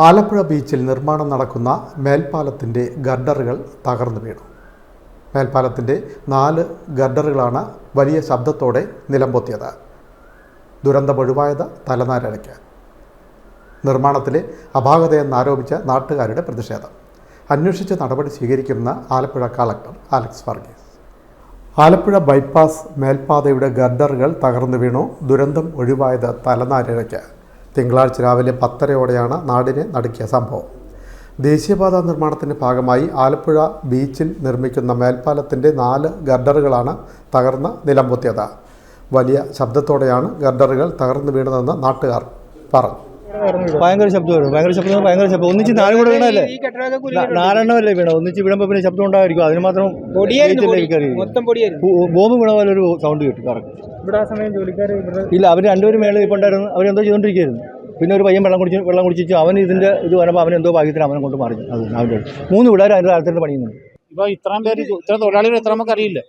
ആലപ്പുഴ ബീച്ചിൽ നിർമ്മാണം നടക്കുന്ന മേൽപ്പാലത്തിൻ്റെ ഗർഡറുകൾ തകർന്നു വീണു. മേൽപ്പാലത്തിൻ്റെ 4 ഗർഡറുകളാണ് വലിയ ശബ്ദത്തോടെ നിലംപൊത്തിയത്. ദുരന്തമൊഴിവായത് തലനാരിഴയ്ക്ക്. നിർമ്മാണത്തിലെ അപാകതയെന്നാരോപിച്ച് നാട്ടുകാരുടെ പ്രതിഷേധം. അന്വേഷിച്ച് നടപടി സ്വീകരിക്കുമെന്ന് Alappuzha collector Alex Varghese. Alappuzha bypass മേൽപ്പാതയുടെ ഗർഡറുകൾ തകർന്നു വീണു. ദുരന്തം ഒഴിവായത് തലനാരിഴയ്ക്ക്. തിങ്കളാഴ്ച രാവിലെ 10:30 നാടിനെ നടുക്കിയ സംഭവം. ദേശീയപാത നിർമ്മാണത്തിൻ്റെ ഭാഗമായി ആലപ്പുഴ ബീച്ചിൽ നിർമ്മിക്കുന്ന മേൽപ്പാലത്തിൻ്റെ 4 ഗർഡറുകളാണ് തകർന്ന് നിലംപൊത്തിയത്. വലിയ ശബ്ദത്തോടെയാണ് ഗർഡറുകൾ തകർന്നു വീണതെന്ന് നാട്ടുകാർ പറഞ്ഞു. ഭയങ്കര ശബ്ദം ഒന്നിച്ച് 4 കൂടെ വീണല്ലേ, 4 എണ്ണമല്ലേ വീണ, ഒന്നിച്ച് വീണുമ്പോൾ പിന്നെ ശബ്ദം ഉണ്ടായിരിക്കും. അതിന് മാത്രം ബോംബ് വീണ പോലെ ഒരു സൗണ്ട് കേട്ടു. കറക്റ്റ് ഇല്ല, അവർ 2 പേരും മേളിൽ ഇപ്പോൾ ഉണ്ടായിരുന്നു. അവരെന്തോ ചെയ്തുകൊണ്ടിരിക്കുകയായിരുന്നു. പിന്നെ ഒരു പയ്യൻ വെള്ളം കുടിച്ചു. അവൻ ഇതിൻ്റെ ഇത് വരുമ്പോൾ അവനെന്തോ ഭാഗ്യത്തിന് അവനെ കൊണ്ട് മാറി. അത് അവൻ്റെ 3 പിള്ളേർ അതിൻ്റെ താഴത്തിൽ പണിയുന്നുണ്ട്. ഇപ്പൊ ഇത്രയും പേര്, ഇത്ര തൊഴിലാളികൾ എത്ര നമുക്ക് അറിയില്ല.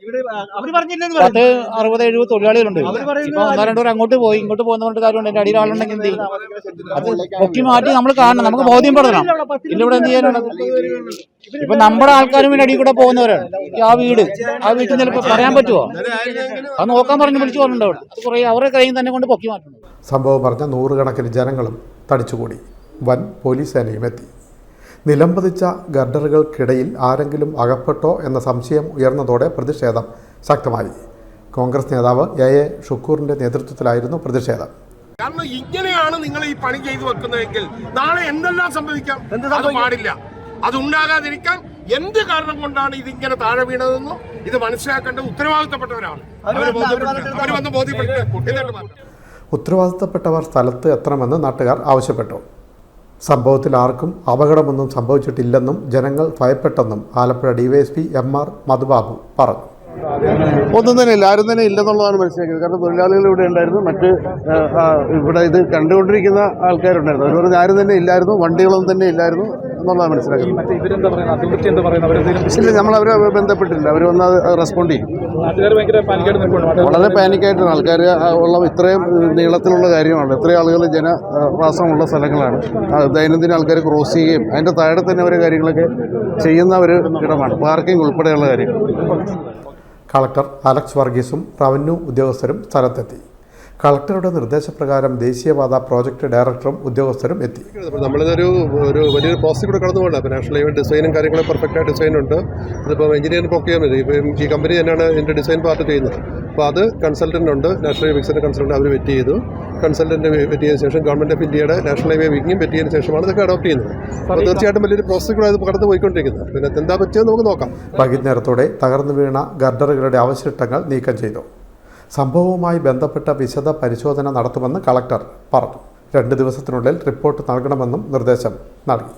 60-70 തൊഴിലാളികളുണ്ട്. ഇപ്പൊ 1-2 പേർ അങ്ങോട്ട് പോയി, ഇങ്ങോട്ട് പോകുന്നതുകൊണ്ട് കാര്യമുണ്ട്. എന്റെ അടിയിൽ ആളുണ്ടെങ്കിൽ എന്ത് ചെയ്യും? അത് പൊക്കി മാറ്റി നമ്മൾ കാണണം, നമുക്ക് ബോധ്യപ്പെടണം. ഇല്ല, ഇവിടെ എന്ത് ചെയ്യാനാണ്? ഇപ്പൊ നമ്മുടെ ആൾക്കാരും പിന്നെ അടിയിൽ കൂടെ പോകുന്നവരാണ്. ആ വീട്ടിൽ ചിലപ്പോൾ പറയാൻ പറ്റുമോ? അത് നോക്കാൻ പറഞ്ഞ് വിളിച്ചു പറഞ്ഞിട്ടുണ്ട്. അവിടെ അത് കുറെ അവരുടെ കയ്യിൽ തന്നെ കൊണ്ട് പൊക്കി മാറ്റുന്നു. സംഭവം പറഞ്ഞ 100 കണക്കിന് ജനങ്ങളും തടിച്ചുകൂടി. വൻ പോലീസ് സേനയും എത്തി. നിലംപതിച്ച ഗർഡറുകൾക്കിടയിൽ ആരെങ്കിലും അകപ്പെട്ടോ എന്ന സംശയം ഉയർന്നതോടെ പ്രതിഷേധം ശക്തമായി. കോൺഗ്രസ് നേതാവ് എ ഷുക്കൂറിന്റെ നേതൃത്വത്തിലായിരുന്നു പ്രതിഷേധം. കാരണം ഇങ്ങനെയാണ് നിങ്ങൾ ഈ പണി ചെയ്തു വെക്കുന്നതെങ്കിൽ നാളെ എന്തെല്ലാം സംഭവിക്കാം? അത് പാടില്ല. അതുണ്ടാകാതിരിക്കാൻ എന്ത് കാരണം കൊണ്ടാണ് ഇതിങ്ങനെ താഴെ വീണതെന്നോ ഇത് മനസ്സിലാക്കേണ്ട ഉത്തരവാദിത്തപ്പെട്ടവരാണ്. ഉത്തരവാദിത്തപ്പെട്ടവർ സ്ഥലത്ത് എത്തണമെന്ന് നാട്ടുകാർ ആവശ്യപ്പെട്ടു. സംഭവത്തിൽ ആർക്കും അപകടമൊന്നും സംഭവിച്ചിട്ടില്ലെന്നും ജനങ്ങൾ ഭയപ്പെട്ടെന്നും ആലപ്പുഴ ഡിവൈഎസ്പി MR മധുബാബു പറഞ്ഞു. ഒന്നും തന്നെ ഇല്ല, ആരും തന്നെ ഇല്ലെന്നുള്ളതാണ് മനസ്സിലാക്കിയത്. കാരണം തൊഴിലാളികൾ ഇവിടെ ഉണ്ടായിരുന്നു, ഇവിടെ ഇത് കണ്ടുകൊണ്ടിരിക്കുന്ന ആൾക്കാരുണ്ടായിരുന്നു. അവർ പറഞ്ഞ് ആരും തന്നെ ഇല്ലായിരുന്നു, വണ്ടികളൊന്നും തന്നെ ഇല്ലായിരുന്നു എന്നുള്ളതാണ് മനസ്സിലാക്കുന്നത്. ഇല്ല, നമ്മൾ അവരെ ബന്ധപ്പെട്ടില്ല. അവർ വന്ന് അത് റെസ്പോണ്ട് ചെയ്യും. വളരെ പാനിക്കായിട്ടാണ് ആൾക്കാർ ഉള്ള. ഇത്രയും നീളത്തിലുള്ള കാര്യമാണ്. ഇത്രയും ആളുകൾ ജനവാസമുള്ള സ്ഥലങ്ങളാണ്. ദൈനംദിന ആൾക്കാർ ക്രോസ് ചെയ്യുകയും അതിൻ്റെ താഴെ തന്നെ ഓരോ കാര്യങ്ങളൊക്കെ ചെയ്യുന്ന ഒരു ഇടമാണ്. പാർക്കിംഗ് ഉൾപ്പെടെയുള്ള കാര്യങ്ങൾ. കളക്ടർ അലക്സ് വർഗീസും റവന്യൂ ഉദ്യോഗസ്ഥരും സ്ഥലത്തെത്തി. കളക്ടറുടെ നിർദ്ദേശപ്രകാരം ദേശീയപാത പ്രോജക്ട് ഡയറക്ടറും ഉദ്യോഗസ്ഥരും എത്തി. നമ്മളിതൊരു വലിയൊരു പ്രോസസ് കൂടെ കടന്നു പോകണം. അപ്പോൾ നാഷണൽ ഹൈവേ ഡിസൈനും കാര്യങ്ങളും പെർഫെക്റ്റ് ആയിട്ട് ഇതിപ്പോൾ എഞ്ചിനീയറിംഗ് പ്രൊക്യൂർ ചെയ്ത് ഇപ്പം ഈ കമ്പനി തന്നെയാണ് ഇതിൻ്റെ ഡിസൈൻ പാർട്ട് ചെയ്യുന്നത്. അപ്പോൾ അത് കൺസൾട്ടൻ്റ് ഉണ്ട്, നാഷണൽ ഹൈവേ വിക്സിൻ്റെ കൺസൾട്ടൻ്റ്. അവർ വെറ്റ് ചെയ്തു. കൺസൾട്ടൻ്റ് വെറ്റ് ചെയ്തതിന് ശേഷം ഗവൺമെൻറ് ഓഫ് ഇന്ത്യയുടെ നാഷണൽ ഹൈവേ വിങ്ങിയും വെറ്റ് ചെയ്തതിന് ശേഷമാണ് ഇതൊക്കെ അഡോപ്റ്റ് ചെയ്യുന്നത്. അപ്പോൾ തീർച്ചയായിട്ടും വലിയൊരു പ്രോസസ് കൂടെ അത് കടന്നു പോയിക്കൊണ്ടിരിക്കുന്നത്. പിന്നെ എന്താ പറ്റിയെന്ന് നമുക്ക് നോക്കാം. വൈകുന്നേരത്തോടെ തകർന്നു വീണ ഗർഡറുകളുടെ അവശിഷ്ടങ്ങൾ നീക്കം ചെയ്തു. സംഭവവുമായി ബന്ധപ്പെട്ട വിശദ പരിശോധന നടത്തുമെന്ന് കളക്ടർ പറഞ്ഞു. 2 ദിവസത്തിനുള്ളിൽ റിപ്പോർട്ട് നൽകണമെന്നും നിർദ്ദേശം നൽകി.